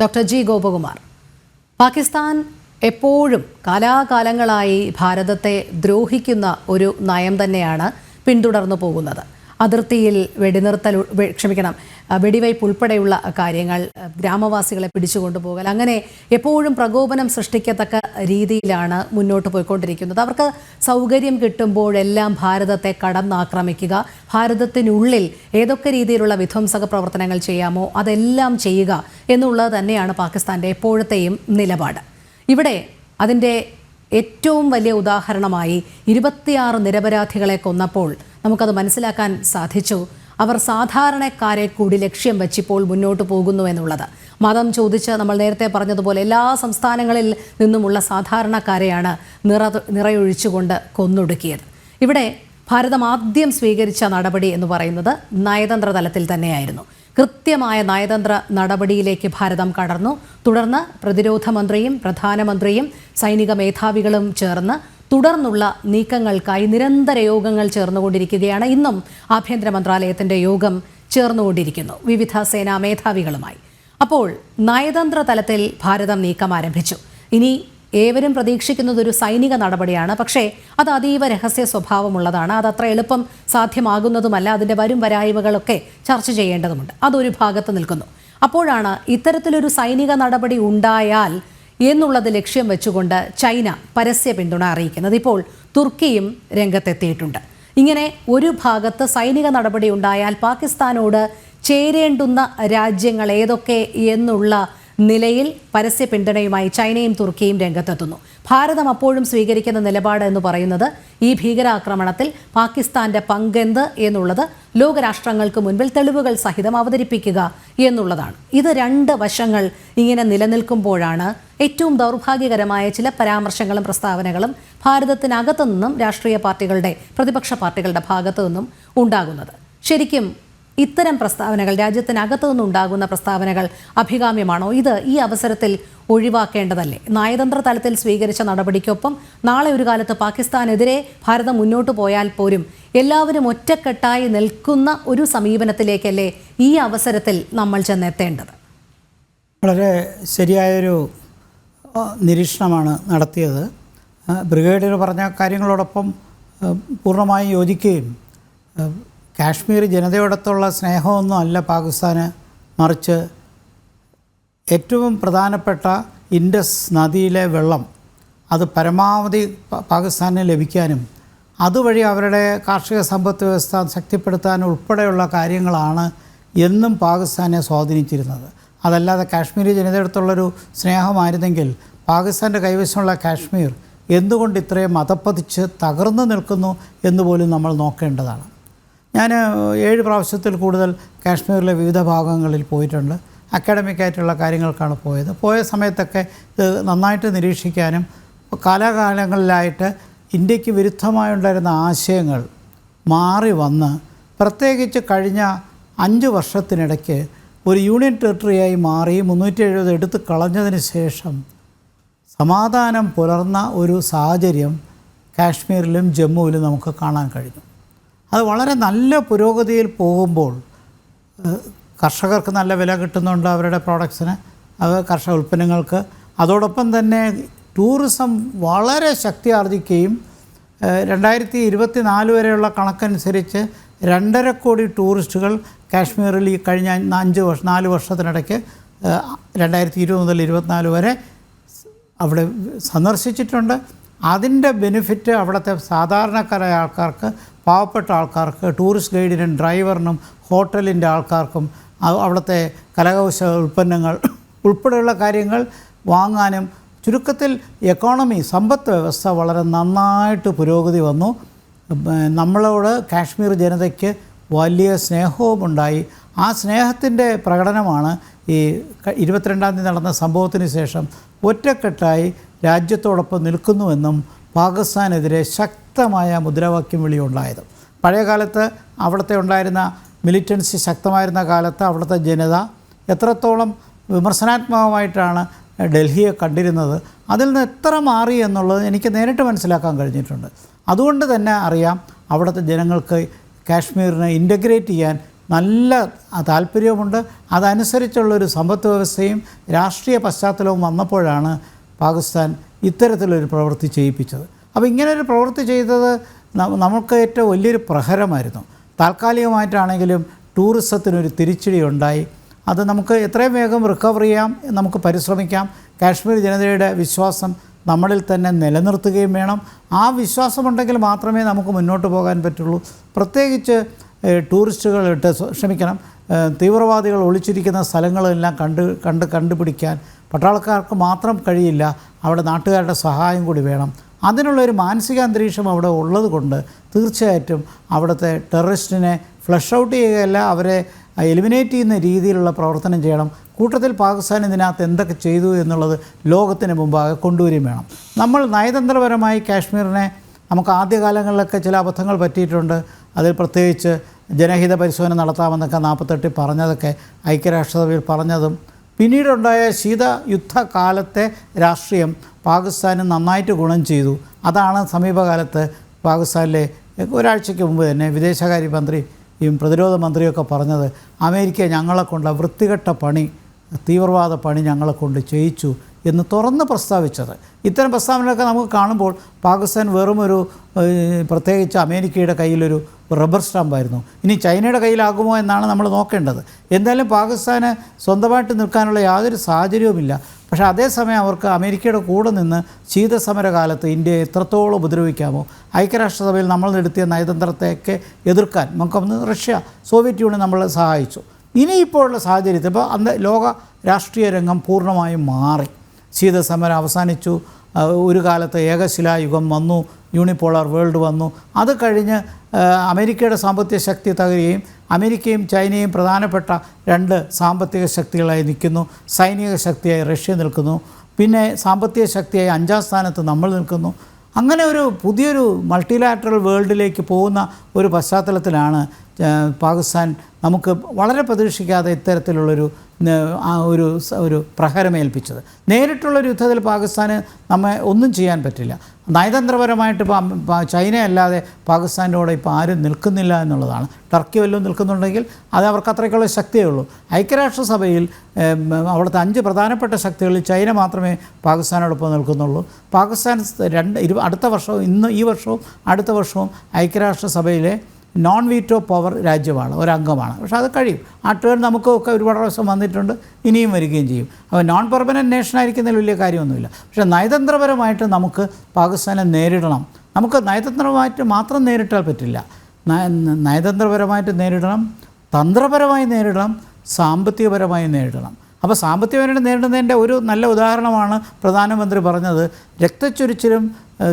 Doctor G Gopakumar. Pakistan എപ്പോഴും കാലാകാലങ്ങളായി ഭാരതത്തെ ദ്രോഹിക്കുന്ന ഒരു നയം തന്നെയാണ് പിന്തുടർന്നു പോകുന്നത്. അതിർത്തിയിൽ വെടിവയ്പ് ഉൾപ്പെടെയുള്ള കാര്യങ്ങൾ, ഗ്രാമവാസികളെ പിടിച്ചുകൊണ്ടുപോകൽ, അങ്ങനെ എപ്പോഴും പ്രകോപനം സൃഷ്ടിക്കത്തക്ക രീതിയിലാണ് മുന്നോട്ട് പോയിക്കൊണ്ടിരിക്കുന്നത്. അവർക്ക് സൗകര്യം കിട്ടുമ്പോഴെല്ലാം ഭാരതത്തെ കടന്നാക്രമിക്കുക, ഭാരതത്തിനുള്ളിൽ ഏതൊക്കെ രീതിയിലുള്ള വിധ്വംസക പ്രവർത്തനങ്ങൾ ചെയ്യാമോ അതെല്ലാം ചെയ്യുക എന്നുള്ളത് തന്നെയാണ് പാകിസ്ഥാൻ്റെ എപ്പോഴത്തെയും നിലപാട്. ഇവിടെ അതിൻ്റെ ഏറ്റവും വലിയ ഉദാഹരണമായി 26 നിരപരാധികളെ കൊന്നപ്പോൾ നമുക്കത് മനസ്സിലാക്കാൻ സാധിച്ചു. അവർ സാധാരണക്കാരെ കൂടി ലക്ഷ്യം വെച്ചിപ്പോൾ മുന്നോട്ട് പോകുന്നു എന്നുള്ളത്. മതം ചോദിച്ച് നമ്മൾ നേരത്തെ പറഞ്ഞതുപോലെ എല്ലാ സംസ്ഥാനങ്ങളിൽ നിന്നുമുള്ള സാധാരണക്കാരെയാണ് നിറയൊഴിച്ചുകൊണ്ട് കൊന്നൊടുക്കിയത്. ഇവിടെ ഭാരതം ആദ്യം സ്വീകരിച്ച നടപടി എന്ന് പറയുന്നത് നയതന്ത്ര തലത്തിൽ തന്നെയായിരുന്നു. കൃത്യമായ നയതന്ത്ര നടപടിയിലേക്ക് ഭാരതം കടന്നു. തുടർന്ന് പ്രതിരോധ മന്ത്രിയും പ്രധാനമന്ത്രിയും സൈനിക മേധാവികളും ചേർന്ന് തുടർന്നുള്ള നീക്കങ്ങൾക്കായി നിരന്തര യോഗങ്ങൾ ചേർന്നുകൊണ്ടിരിക്കുകയാണ്. ഇന്നും ആഭ്യന്തര മന്ത്രാലയത്തിൻ്റെ യോഗം ചേർന്നുകൊണ്ടിരിക്കുന്നു വിവിധ സേനാ മേധാവികളുമായി. അപ്പോൾ നയതന്ത്ര തലത്തിൽ ഭാരതം നീക്കം ആരംഭിച്ചു. ഇനി ഏവരും പ്രതീക്ഷിക്കുന്നത് ഒരു സൈനിക നടപടിയാണ്. പക്ഷേ അത് അതീവ രഹസ്യ സ്വഭാവമുള്ളതാണ്. അതത്ര എളുപ്പം സാധ്യമാകുന്നതുമല്ല. അതിൻ്റെ വരും വരായ്മകളൊക്കെ ചർച്ച ചെയ്യേണ്ടതുമുണ്ട്. അതൊരു ഭാഗത്ത് നിൽക്കുന്നു. അപ്പോഴാണ് ഇത്തരത്തിലൊരു സൈനിക നടപടി ഉണ്ടായാൽ എന്നുള്ളത് ലക്ഷ്യം വെച്ചുകൊണ്ട് ചൈന പരസ്യ പിന്തുണ അറിയിക്കുന്നത്. ഇപ്പോൾ തുർക്കിയും രംഗത്തെത്തിയിട്ടുണ്ട്. ഇങ്ങനെ ഒരു ഭാഗത്ത് സൈനിക നടപടി ഉണ്ടായാൽ പാകിസ്ഥാനോട് ചേരേണ്ടുന്ന രാജ്യങ്ങൾ ഏതൊക്കെ എന്നുള്ള നിലയിൽ പരസ്യ പിന്തുണയുമായി ചൈനയും തുർക്കിയും രംഗത്തെത്തുന്നു. ഭാരതം അപ്പോഴും സ്വീകരിക്കുന്ന നിലപാട് എന്ന് പറയുന്നത് ഈ ഭീകരാക്രമണത്തിൽ പാകിസ്ഥാന്റെ പങ്കെന്ത് എന്നുള്ളത് ലോകരാഷ്ട്രങ്ങൾക്ക് മുൻപിൽ തെളിവുകൾ സഹിതം അവതരിപ്പിക്കുക എന്നുള്ളതാണ്. ഇത് രണ്ട് വശങ്ങൾ ഇങ്ങനെ നിലനിൽക്കുമ്പോഴാണ് ഏറ്റവും ദൗർഭാഗ്യകരമായ ചില പരാമർശങ്ങളും പ്രസ്താവനകളും ഭാരതത്തിനകത്തു നിന്നും രാഷ്ട്രീയ പാർട്ടികളുടെ, പ്രതിപക്ഷ പാർട്ടികളുടെ ഭാഗത്തു നിന്നും ഉണ്ടാകുന്നത്. ശരിക്കും ഇത്തരം പ്രസ്താവനകൾ, രാജ്യത്തിനകത്തു നിന്നുണ്ടാകുന്ന പ്രസ്താവനകൾ അഭികാമ്യമാണോ? ഇത് ഈ അവസരത്തിൽ ഒഴിവാക്കേണ്ടതല്ലേ? നയതന്ത്ര തലത്തിൽ സ്വീകരിച്ച നടപടിക്കൊപ്പം നാളെ ഒരു കാലത്ത് പാകിസ്ഥാനെതിരെ ഭാരതം മുന്നോട്ട് പോയാൽ പോലും എല്ലാവരും ഒറ്റക്കെട്ടായി നിൽക്കുന്ന ഒരു സമീപനത്തിലേക്കല്ലേ ഈ അവസരത്തിൽ നമ്മൾ ചെന്നെത്തേണ്ടത്? വളരെ ശരിയായൊരു നിരീക്ഷണമാണ് നടത്തിയത്. ബ്രിഗേഡിയർ പറഞ്ഞ കാര്യങ്ങളോടൊപ്പം പൂർണ്ണമായും യോജിക്കുകയും കാശ്മീർ ജനതയോടൊത്തുള്ള സ്നേഹമൊന്നും അല്ല പാകിസ്ഥാന്, മറിച്ച് ഏറ്റവും പ്രധാനപ്പെട്ട ഇൻഡസ് നദിയിലെ വെള്ളം അത് പരമാവധി പാകിസ്ഥാന് ലഭിക്കാനും അതുവഴി അവരുടെ കാർഷിക സമ്പദ് വ്യവസ്ഥ ശക്തിപ്പെടുത്താനും ഉൾപ്പെടെയുള്ള കാര്യങ്ങളാണ് എന്നും പാകിസ്ഥാനെ സ്വാധീനിച്ചിരുന്നത്. അതല്ലാതെ കാശ്മീരി ജനതയോടൊത്തുള്ളൊരു സ്നേഹമായിരുന്നെങ്കിൽ പാകിസ്ഥാൻ്റെ കൈവശമുള്ള കാശ്മീർ എന്തുകൊണ്ട് ഇത്രയും മതപ്പതിച്ച് തകർന്നു നിൽക്കുന്നു എന്നുപോലും നമ്മൾ നോക്കേണ്ടതാണ്. ഞാൻ 7 പ്രാവശ്യത്തിൽ കൂടുതൽ കാശ്മീരിലെ വിവിധ ഭാഗങ്ങളിൽ പോയിട്ടുണ്ട്. അക്കാഡമിക്കായിട്ടുള്ള കാര്യങ്ങൾക്കാണ് പോയത്. പോയ സമയത്തൊക്കെ ഇത് നന്നായിട്ട് നിരീക്ഷിക്കാനും കാലാകാലങ്ങളിലായിട്ട് ഇന്ത്യക്ക് വിരുദ്ധമായുണ്ടായിരുന്ന ആശയങ്ങൾ മാറി വന്ന്, പ്രത്യേകിച്ച് കഴിഞ്ഞ 5 വർഷത്തിനിടയ്ക്ക് ഒരു യൂണിയൻ ടെറിട്ടറിയായി മാറി 370 എടുത്ത് കളഞ്ഞതിന് ശേഷം സമാധാനം പുലർന്ന ഒരു സാഹചര്യം കാശ്മീരിലും ജമ്മുവിലും നമുക്ക് കാണാൻ കഴിഞ്ഞു. അത് വളരെ നല്ല പുരോഗതിയിൽ പോകുമ്പോൾ കർഷകർക്ക് നല്ല വില കിട്ടുന്നുണ്ട് അവരുടെ പ്രോഡക്ട്സിന്, കർഷക ഉൽപ്പന്നങ്ങൾക്ക്. അതോടൊപ്പം തന്നെ ടൂറിസം വളരെ ശക്തി ആർജിക്കുകയും 2024 വരെയുള്ള കണക്കനുസരിച്ച് 2.5 കോടി ടൂറിസ്റ്റുകൾ കാശ്മീരിൽ ഈ കഴിഞ്ഞ 4 വർഷത്തിനിടയ്ക്ക് 2020 മുതൽ 2024 വരെ അവിടെ സന്ദർശിച്ചിട്ടുണ്ട്. അതിൻ്റെ ബെനിഫിറ്റ് അവിടുത്തെ സാധാരണക്കാരായ ആൾക്കാർക്ക്, പാവപ്പെട്ട ആൾക്കാർക്ക്, ടൂറിസ്റ്റ് ഗൈഡിനും ഡ്രൈവറിനും ഹോട്ടലിൻ്റെ ആൾക്കാർക്കും അവിടുത്തെ കരകൗശല ഉൽപ്പന്നങ്ങൾ ഉൾപ്പെടെയുള്ള കാര്യങ്ങൾ വാങ്ങാനും, ചുരുക്കത്തിൽ എക്കോണമി, സമ്പദ് വ്യവസ്ഥ വളരെ നന്നായിട്ട് പുരോഗതി വന്നു. നമ്മളോട് കാശ്മീർ ജനതയ്ക്ക് വലിയ സ്നേഹവുമുണ്ടായി. ആ സ്നേഹത്തിൻ്റെ പ്രകടനമാണ് ഈ 22-ാം തീയതി നടന്ന സംഭവത്തിന് ശേഷം ഒറ്റക്കെട്ടായി രാജ്യത്തോടൊപ്പം നിൽക്കുന്നുവെന്നും പാകിസ്ഥാനെതിരെ ശക്തമായ മുദ്രാവാക്യം വിളിയുണ്ടായത്. പഴയകാലത്ത് അവിടുത്തെ ഉണ്ടായിരുന്ന മിലിറ്റൻസി ശക്തമായിരുന്ന കാലത്ത് അവിടുത്തെ ജനത എത്രത്തോളം വിമർശനാത്മകമായിട്ടാണ് ഡൽഹിയെ കണ്ടിരുന്നത്, അതിൽ നിന്ന് എത്ര മാറി എന്നുള്ളത് എനിക്ക് നേരിട്ട് മനസ്സിലാക്കാൻ കഴിഞ്ഞിട്ടുണ്ട്. അതുകൊണ്ട് തന്നെ അറിയാം അവിടുത്തെ ജനങ്ങൾക്ക് കാശ്മീരിനെ ഇൻ്റഗ്രേറ്റ് ചെയ്യാൻ നല്ല താല്പര്യവുമുണ്ട്. അതനുസരിച്ചുള്ളൊരു സമ്പദ് വ്യവസ്ഥയും രാഷ്ട്രീയ പശ്ചാത്തലവും വന്നപ്പോഴാണ് പാകിസ്ഥാൻ ഇത്തരത്തിലൊരു പ്രവൃത്തി ചെയ്യിപ്പിച്ചത്. അപ്പോൾ ഇങ്ങനൊരു പ്രവൃത്തി ചെയ്തത് നമുക്ക് ഏറ്റവും വലിയൊരു പ്രഹരമായിരുന്നു. താൽക്കാലികമായിട്ടാണെങ്കിലും ടൂറിസത്തിനൊരു തിരിച്ചടി ഉണ്ടായി. അത് നമുക്ക് എത്രയും വേഗം റിക്കവർ ചെയ്യാം, നമുക്ക് പരിശ്രമിക്കാം. കാശ്മീർ ജനതയുടെ വിശ്വാസം നമ്മളിൽ തന്നെ നിലനിർത്തുകയും വേണം. ആ വിശ്വാസമുണ്ടെങ്കിൽ മാത്രമേ നമുക്ക് മുന്നോട്ട് പോകാൻ പറ്റുള്ളൂ. പ്രത്യേകിച്ച് തീവ്രവാദികൾ ഒളിച്ചിരിക്കുന്ന സ്ഥലങ്ങളെല്ലാം കണ്ടുപിടിക്കാൻ പട്ടാളക്കാർക്ക് മാത്രം കഴിയില്ല. അവിടെ നാട്ടുകാരുടെ സഹായം കൂടി വേണം. അതിനുള്ളൊരു മാനസിക അന്തരീക്ഷം അവിടെ ഉള്ളത് കൊണ്ട് തീർച്ചയായിട്ടും അവിടുത്തെ ടെററിസ്റ്റിനെ ഫ്ലഷ് ഔട്ട് ചെയ്യുകയല്ല, അവരെ എലിമിനേറ്റ് ചെയ്യുന്ന രീതിയിലുള്ള പ്രവർത്തനം ചെയ്യണം. കൂട്ടത്തിൽ പാകിസ്ഥാൻ ഇതിനകത്ത് എന്തൊക്കെ ചെയ്തു എന്നുള്ളത് ലോകത്തിന് മുമ്പാകെ കൊണ്ടുവരികയും വേണം. നമ്മൾ നയതന്ത്രപരമായി കാശ്മീരിനെ നമുക്ക് ആദ്യകാലങ്ങളിലൊക്കെ ചില അബദ്ധങ്ങൾ പറ്റിയിട്ടുണ്ട്. അതിൽ പ്രത്യേകിച്ച് ജനഹിത പരിശോധന നടത്താമെന്നൊക്കെ 48 പറഞ്ഞതൊക്കെ ഐക്യരാഷ്ട്രസഭയിൽ പറഞ്ഞതും പിന്നീടുണ്ടായ ശീതയുദ്ധകാലത്തെ രാഷ്ട്രീയം പാകിസ്ഥാന് നന്നായിട്ട് ഗുണം ചെയ്തു. അതാണ് സമീപകാലത്ത് പാകിസ്ഥാനിലെ ഒരാഴ്ചയ്ക്ക് മുമ്പ് തന്നെ വിദേശകാര്യമന്ത്രിയും പ്രതിരോധ മന്ത്രിയൊക്കെ പറഞ്ഞത്, അമേരിക്ക ഞങ്ങളെ കൊണ്ട് വൃത്തികെട്ട പണി, തീവ്രവാദ പണി ഞങ്ങളെ കൊണ്ട് ചെയ്യിച്ചു എന്ന് തുറന്ന് പ്രസ്താവിച്ചത്. ഇത്തരം പ്രസ്താവനകളൊക്കെ നമുക്ക് കാണുമ്പോൾ പാകിസ്ഥാൻ വെറുമൊരു പ്രത്യേകിച്ച് അമേരിക്കയുടെ കയ്യിലൊരു റബ്ബർ സ്റ്റാമ്പായിരുന്നു. ഇനി ചൈനയുടെ കയ്യിലാകുമോ എന്നാണ് നമ്മൾ നോക്കേണ്ടത്. എന്തായാലും പാകിസ്ഥാന് സ്വന്തമായിട്ട് നിൽക്കാനുള്ള യാതൊരു സാഹചര്യവുമില്ല. പക്ഷേ അതേസമയം അവർക്ക് അമേരിക്കയുടെ കൂടെ നിന്ന് ശീതസമരകാലത്ത് ഇന്ത്യയെ എത്രത്തോളം ഉപദ്രവിക്കാമോ, ഐക്യരാഷ്ട്രസഭയിൽ നമ്മൾ നടത്തിയ നയതന്ത്രത്തെയൊക്കെ എതിർക്കാൻ നമുക്കൊന്ന് റഷ്യ, സോവിയറ്റ് യൂണിയൻ നമ്മളെ സഹായിച്ചു. ഇനിയിപ്പോഴുള്ള സാഹചര്യത്തിൽ ഇപ്പോൾ അന്ന് ലോക രാഷ്ട്രീയ രംഗം പൂർണ്ണമായും മാറി. ശീതസമരം അവസാനിച്ചു. ഒരു കാലത്ത് ഏകശിലായുഗം വന്നു, യൂണിപോളാർ വേൾഡ് വന്നു. അത് കഴിഞ്ഞ് അമേരിക്കയുടെ സാമ്പത്തിക ശക്തി തകരുകയും അമേരിക്കയും ചൈനയും പ്രധാനപ്പെട്ട 2 സാമ്പത്തിക ശക്തികളായി നിൽക്കുന്നു. സൈനിക ശക്തിയായി റഷ്യ നിൽക്കുന്നു. പിന്നെ സാമ്പത്തിക ശക്തിയായി 5ാം സ്ഥാനത്ത് നമ്മൾ നിൽക്കുന്നു. അങ്ങനെ ഒരു പുതിയൊരു മൾട്ടിലാറ്ററൽ വേൾഡിലേക്ക് പോകുന്ന ഒരു പശ്ചാത്തലത്തിലാണ് പാകിസ്ഥാൻ നമുക്ക് വളരെ പ്രതീക്ഷിക്കാതെ ഇത്തരത്തിലുള്ളൊരു ഒരു പ്രഹരമേൽപ്പിച്ചത്. നേരിട്ടുള്ളൊരു യുദ്ധത്തിൽ പാകിസ്ഥാന് നമ്മെ ഒന്നും ചെയ്യാൻ പറ്റില്ല. നയതന്ത്രപരമായിട്ട് ചൈന അല്ലാതെ പാകിസ്ഥാൻ്റെ ഇപ്പോൾ ആരും നിൽക്കുന്നില്ല എന്നുള്ളതാണ്. ടർക്കി വല്ലതും നിൽക്കുന്നുണ്ടെങ്കിൽ അത് അവർക്ക് അത്രയ്ക്കുള്ള ശക്തിയേ ഉള്ളൂ. ഐക്യരാഷ്ട്രസഭയിൽ അവിടുത്തെ 5 പ്രധാനപ്പെട്ട ശക്തികളിൽ ചൈന മാത്രമേ പാകിസ്ഥാനോടൊപ്പം നിൽക്കുന്നുള്ളൂ. പാകിസ്ഥാൻ അടുത്ത വർഷവും ഈ വർഷവും അടുത്ത വർഷവും ഐക്യരാഷ്ട്രസഭയിലെ നോൺ വീറ്റോ പവർ രാജ്യമാണ്, ഒരംഗമാണ്. പക്ഷേ അത് കഴിയും. ആ ടേൺ നമുക്കൊക്കെ ഒരുപാട് പ്രാവശ്യം വന്നിട്ടുണ്ട്, ഇനിയും വരികയും ചെയ്യും. അപ്പോൾ നോൺ പെർമനൻറ്റ് നേഷൻ ആയിരിക്കുന്നതിൽ വലിയ കാര്യമൊന്നുമില്ല. പക്ഷേ നയതന്ത്രപരമായിട്ട് നമുക്ക് പാകിസ്ഥാനെ നേരിടണം. നമുക്ക് നയതന്ത്രമായിട്ട് മാത്രം നേരിട്ടാൽ പറ്റില്ല. നയതന്ത്രപരമായിട്ട് നേരിടണം, തന്ത്രപരമായി നേരിടണം, സാമ്പത്തികപരമായി നേരിടണം. അപ്പോൾ സാമ്പത്തികപരമായിട്ട് നേരിടുന്നതിൻ്റെ ഒരു നല്ല ഉദാഹരണമാണ് പ്രധാനമന്ത്രി പറഞ്ഞത്, രക്തച്ചൊരിച്ചിലും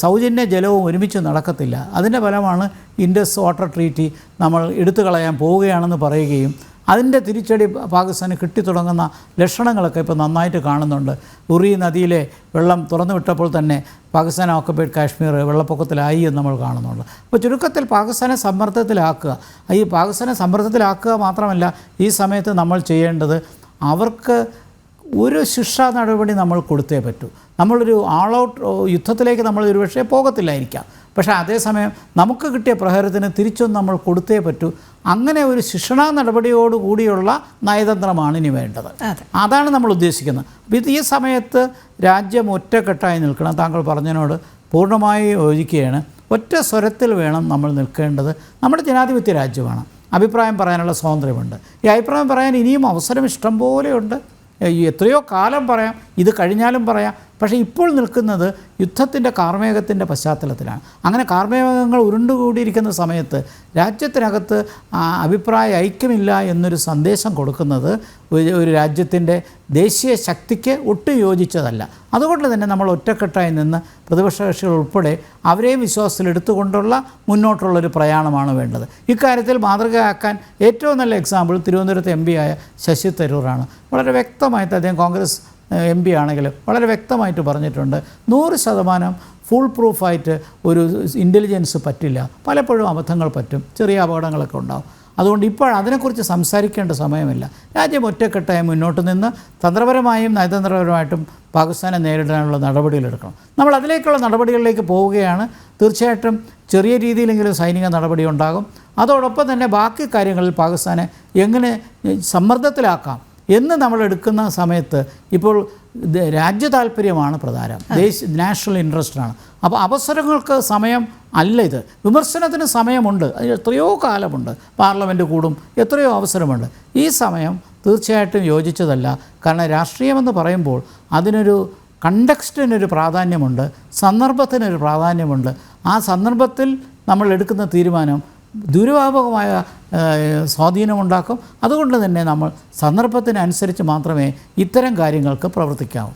സൗജന്യ ജലവും ഒരുമിച്ച് നടക്കത്തില്ല. അതിൻ്റെ ഫലമാണ് ഇൻഡസ് വാട്ടർ ട്രീറ്റി നമ്മൾ എടുത്തു കളയാൻ പോവുകയാണെന്ന് പറയുകയും അതിൻ്റെ തിരിച്ചടി പാകിസ്ഥാന് കിട്ടിത്തുടങ്ങുന്ന ലക്ഷണങ്ങളൊക്കെ ഇപ്പോൾ നന്നായിട്ട് കാണുന്നുണ്ട്. ഉറി നദിയിലെ വെള്ളം തുറന്നു വിട്ടപ്പോൾ തന്നെ പാകിസ്ഥാൻ ഓക്കുപൈഡ് കാശ്മീർ വെള്ളപ്പൊക്കത്തിലായി എന്ന് നമ്മൾ കാണുന്നുണ്ട്. അപ്പോൾ ചുരുക്കത്തിൽ പാകിസ്ഥാനെ സമ്മർദ്ദത്തിലാക്കുക. ഈ പാകിസ്ഥാനെ സമ്മർദ്ദത്തിലാക്കുക മാത്രമല്ല, ഈ സമയത്ത് നമ്മൾ ചെയ്യേണ്ടത് അവർക്ക് ഒരു ശിക്ഷാ നടപടി നമ്മൾ കൊടുത്തേ പറ്റൂ. നമ്മളൊരു ആൾ ഔട്ട് യുദ്ധത്തിലേക്ക് നമ്മൾ ഒരുപക്ഷെ പോകത്തില്ലായിരിക്കാം, പക്ഷേ അതേസമയം നമുക്ക് കിട്ടിയ പ്രഹരത്തിന് തിരിച്ചൊന്നും നമ്മൾ കൊടുത്തേ പറ്റൂ. അങ്ങനെ ഒരു ശിക്ഷണാ നടപടിയോടുകൂടിയുള്ള നയതന്ത്രമാണ് ഇനി വേണ്ടത്. അതാണ് നമ്മൾ ഉദ്ദേശിക്കുന്നത്. അപ്പോൾ ഈ സമയത്ത് രാജ്യം ഒറ്റക്കെട്ടായി നിൽക്കണം. താങ്കൾ പറഞ്ഞതിനോട് പൂർണ്ണമായി യോജിക്കുകയാണ്. ഒറ്റ സ്വരത്തിൽ വേണം നമ്മൾ നിൽക്കേണ്ടത്. നമ്മുടെ ജനാധിപത്യ രാജ്യമാണ്, അഭിപ്രായം പറയാനുള്ള സ്വാതന്ത്ര്യമുണ്ട്. ഈ അഭിപ്രായം പറയാൻ ഇനിയും അവസരം ഇഷ്ടം പോലെയുണ്ട്. എത്രയോ കാലം പറയാം, ഇത് കഴിഞ്ഞാലും പറയാം. പക്ഷേ ഇപ്പോൾ നിൽക്കുന്നത് യുദ്ധത്തിൻ്റെ കാർമേഘത്തിൻ്റെ പശ്ചാത്തലത്തിലാണ്. അങ്ങനെ കാർമേഘങ്ങൾ ഉരുണ്ടുകൂടിയിരിക്കുന്ന സമയത്ത് രാജ്യത്തിനകത്ത് അഭിപ്രായ ഐക്യമില്ല എന്നൊരു സന്ദേശം കൊടുക്കുന്നത് ഒരു രാജ്യത്തിൻ്റെ ദേശീയ ശക്തിക്ക് ഒട്ടും യോജിച്ചതല്ല. അതുകൊണ്ട് തന്നെ നമ്മൾ ഒറ്റക്കെട്ടായി നിന്ന് പ്രതിപക്ഷ കക്ഷികൾ ഉൾപ്പെടെ അവരെയും വിശ്വാസത്തിലെടുത്തുകൊണ്ടുള്ള മുന്നോട്ടുള്ളൊരു പ്രയാണമാണ് വേണ്ടത്. ഇക്കാര്യത്തിൽ മാതൃകയാക്കാൻ ഏറ്റവും നല്ല എക്സാമ്പിൾ തിരുവനന്തപുരത്തെ MP ആയ ശശി തരൂറാണ്. വളരെ വ്യക്തമായിട്ട് അദ്ദേഹം കോൺഗ്രസ് MP ആണെങ്കിലും വളരെ വ്യക്തമായിട്ട് പറഞ്ഞിട്ടുണ്ട്, 100% ഫുൾ പ്രൂഫായിട്ട് ഒരു ഇൻ്റലിജൻസ് പറ്റില്ല. പലപ്പോഴും അബദ്ധങ്ങൾ പറ്റും, ചെറിയ അപകടങ്ങളൊക്കെ ഉണ്ടാകും. അതുകൊണ്ട് ഇപ്പോൾ അതിനെക്കുറിച്ച് സംസാരിക്കേണ്ട സമയമില്ല. രാജ്യം ഒറ്റക്കെട്ടായി മുന്നോട്ട് നിന്ന് തന്ത്രപരമായും നയതന്ത്രപരമായിട്ടും പാകിസ്ഥാനെ നേരിടാനുള്ള നടപടികളെടുക്കണം. നമ്മൾ അതിലേക്കുള്ള നടപടികളിലേക്ക് പോവുകയാണ്. തീർച്ചയായിട്ടും ചെറിയ രീതിയിലെങ്കിലും സൈനിക നടപടി ഉണ്ടാകും. അതോടൊപ്പം തന്നെ ബാക്കി കാര്യങ്ങളിൽ പാകിസ്ഥാനെ എങ്ങനെ സമ്മർദ്ദത്തിലാക്കാം എന്ന് നമ്മൾ എടുക്കുന്ന സമയത്ത് ഇപ്പോൾ രാജ്യ താല്പര്യമാണ് പ്രധാനം, നാഷണൽ ഇൻട്രസ്റ്റാണ്. അപ്പോൾ അവസരങ്ങൾക്ക് സമയം അല്ല ഇത്. വിമർശനത്തിന് സമയമുണ്ട്, അത് എത്രയോ കാലമുണ്ട്, പാർലമെൻറ്റ് കൂടും, എത്രയോ അവസരമുണ്ട്. ഈ സമയം തീർച്ചയായിട്ടും യോജിച്ചതല്ല. കാരണം രാഷ്ട്രീയമെന്ന് പറയുമ്പോൾ അതിനൊരു കണ്ടക്സ്റ്റിനൊരു പ്രാധാന്യമുണ്ട്, സന്ദർഭത്തിനൊരു പ്രാധാന്യമുണ്ട്. ആ സന്ദർഭത്തിൽ നമ്മൾ എടുക്കുന്ന തീരുമാനം ദുരുപയോഗമായ സ്വാധീനമുണ്ടാക്കും. അതുകൊണ്ട് തന്നെ നമ്മൾ സന്ദർഭത്തിനനുസരിച്ച് മാത്രമേ ഇത്തരം കാര്യങ്ങൾക്ക് പ്രവർത്തിക്കാവൂ.